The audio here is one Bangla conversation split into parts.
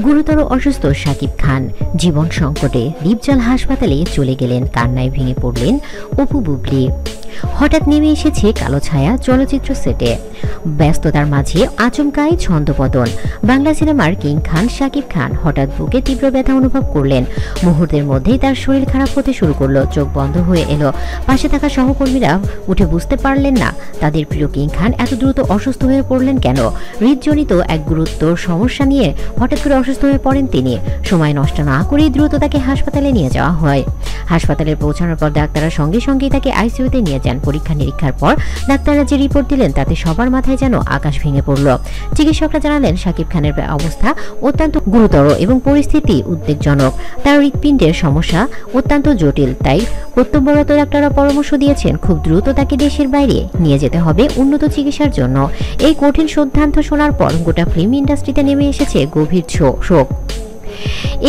গুরুতর অসুস্থ শাকিব খান জীবন সংকটে ডিপজল হাসপাতালে চলে গেলেন। কান্নায় ভেঙে পড়লেন অপু বুবলি। হঠাৎ নেমে এসেছে কালো ছায়া চলচ্চিত্র সেটে। ব্যস্ততার মাঝে আচমকাই ছন্দপতন। বাংলা সিনেমার কিং খান শাকিব খান হঠাৎ বুকে তীব্র ব্যথা অনুভব করলেন। মুহূর্তের মধ্যেই তার শরীর খারাপ হতে শুরু করলো। চোখ বন্ধ হয়ে এলো। পাশে থাকা সহকর্মীরা উঠে বুঝতে পারলেন না তাদের প্রিয় কিং খান এত দ্রুত অসুস্থ হয়ে পড়লেন কেন। হৃদজনিত এক গুরুতর সমস্যা নিয়ে হঠাৎ করে অসুস্থ হয়ে পড়েন তিনি। সময় নষ্ট না করেই দ্রুত তাকে হাসপাতালে নিয়ে যাওয়া হয়। হাসপাতালে পৌঁছানোর পর ডাক্তাররা সঙ্গে সঙ্গেই তাকে আইসিইউতে নিয়ে যান। পরীক্ষা নিরীক্ষার পর ডাক্তাররা যে রিপোর্ট দিলেন তাতে সবার মাথায় যেন আকাশ ভেঙে পড়ল। চিকিৎসকরা জানালেন শাকিব খানের অবস্থা অত্যন্ত গুরুতর এবং পরিস্থিতি উদ্বেগজনক। তার হৃৎপিণ্ডের সমস্যা অত্যন্ত জটিল। তাই কর্তব্যরত ডাক্তাররা পরামর্শ দিয়েছেন খুব দ্রুত তাকে দেশের বাইরে নিয়ে যেতে হবে উন্নত চিকিৎসার জন্য। এই কঠিন সিদ্ধান্ত শোনার পর গোটা ফিল্ম ইন্ডাস্ট্রিতে নেমে এসেছে গভীর শোক।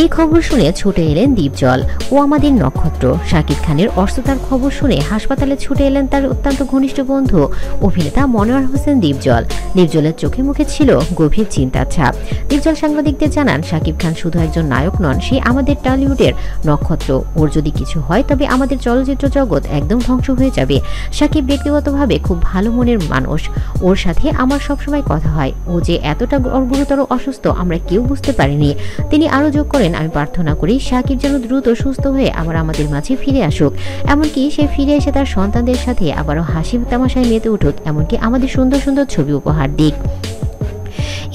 এই খবর শুনে ছুটে এলেন ডিপজল ও আমাদের নক্ষত্র। শাকিব খানের অসুস্থতার খবর শুনে হাসপাতালে ছুটে এলেন তার অত্যন্ত ঘনিষ্ঠ বন্ধু অভিনেতা মনোয়ার হোসেন ডিপজল। ডিপজলের চোখে মুখে ছিল গভীর চিন্তার ছাপ। ডিপজল সাংবাদিকদের জানান, শাকিব খান শুধু একজন নায়ক নন, সে আমাদের টলিউডের নক্ষত্র। ওর যদি কিছু হয় তবে আমাদের চলচ্চিত্র জগৎ একদম ধ্বংস হয়ে যাবে। শাকিব ব্যক্তিগতভাবে খুব ভালো মনের মানুষ। ওর সাথে আমার সবসময় কথা হয়। ও যে এতটা গুরুতর অসুস্থ আমরা কেউ বুঝতে পারিনি। তিনি আরো যোগ করেন, আমি প্রার্থনা করি শাকিব যেন দ্রুত সুস্থ হয়ে আবার আমাদের মাঝে ফিরে আসুক। এমনকি সে ফিরে এসে তার সন্তানদের সাথে আবারও হাসি তামাশায় মেতে উঠুক, এমনকি আমাদের সুন্দর সুন্দর ছবি উপহার দিক।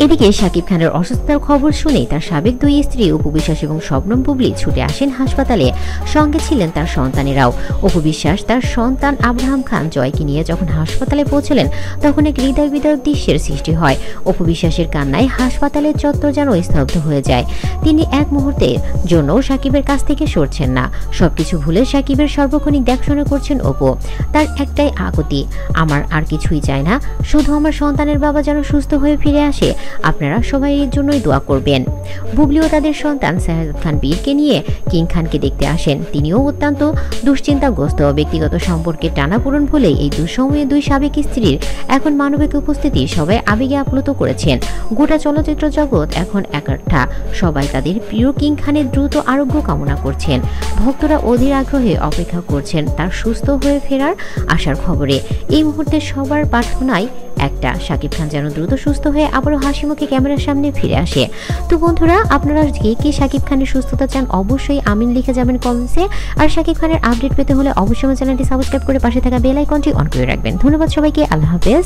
এদিকে শাকিব খানের অসুস্থতার খবর শুনেই তার সাবেক দুই স্ত্রী অপু বিশ্বাস এবং শবনম বুবলি ছুটে আসেন হাসপাতালে। সঙ্গে ছিলেন তার সন্তানেরাও। অপু বিশ্বাস তার সন্তান আব্রাহাম খান জয়কে নিয়ে যখন হাসপাতালে পৌঁছলেন তখন এক হৃদয় বিদারক দৃশ্যের সৃষ্টি হয়। অপু বিশ্বাসের কান্নায় হাসপাতালের চত্বর যেন স্তব্ধ হয়ে যায়। তিনি এক মুহূর্তের জন্য শাকিবের কাছ থেকে সরছেন না। সবকিছু ভুলে শাকিবের সার্বক্ষণিক দেখাশোনা করছেন অপু। তার একটাই আকুতি, আমার আর কিছুই চাই না, শুধু আমার সন্তানের বাবা যেন সুস্থ হয়ে ফিরে আসে। আপনারা সবাই এর জন্যই দোয়া করবেন। বুবলিও তাদের সন্তান শাহাদাত খান বীরকে নিয়ে কিং খানকে দেখতে আসেন। তিনিও অত্যন্ত দুশ্চিন্তাগ্রস্ত। ব্যক্তিগত সম্পর্কে টানাপোড়েন ভুলেই এই দুঃসময়ে দুই সাবেক স্ত্রীর এখন মানবিক উপস্থিতি সবাই আবেগে আপ্লুত করেছেন। গোটা চলচ্চিত্র জগৎ এখন একাঠা। সবাই তাদের প্রিয় কিং খানের দ্রুত আরোগ্য কামনা করছেন। ভক্তরা অধীর আগ্রহে অপেক্ষা করছেন তার সুস্থ হয়ে ফেরার আসার খবরে। এই মুহূর্তে সবার প্রার্থনায় একটা, শাকিব খান যেন দ্রুত সুস্থ হয়ে আবারও হাসি মুখে ক্যামেরার সামনে ফিরে আসে। তো বন্ধুরা, আপনারা কে শাকিব খানের সুস্থতা চান অবশ্যই আমিন লিখে যাবেন কমেন্টসে। আর শাকিব খানের আপডেট পেতে হলে অবশ্যই আমার চ্যানেলটি সাবস্ক্রাইব করে পাশে থাকা বেল আইকনটি অন করে রাখবেন। ধন্যবাদ সবাইকে, আল্লাহ হাফেজ।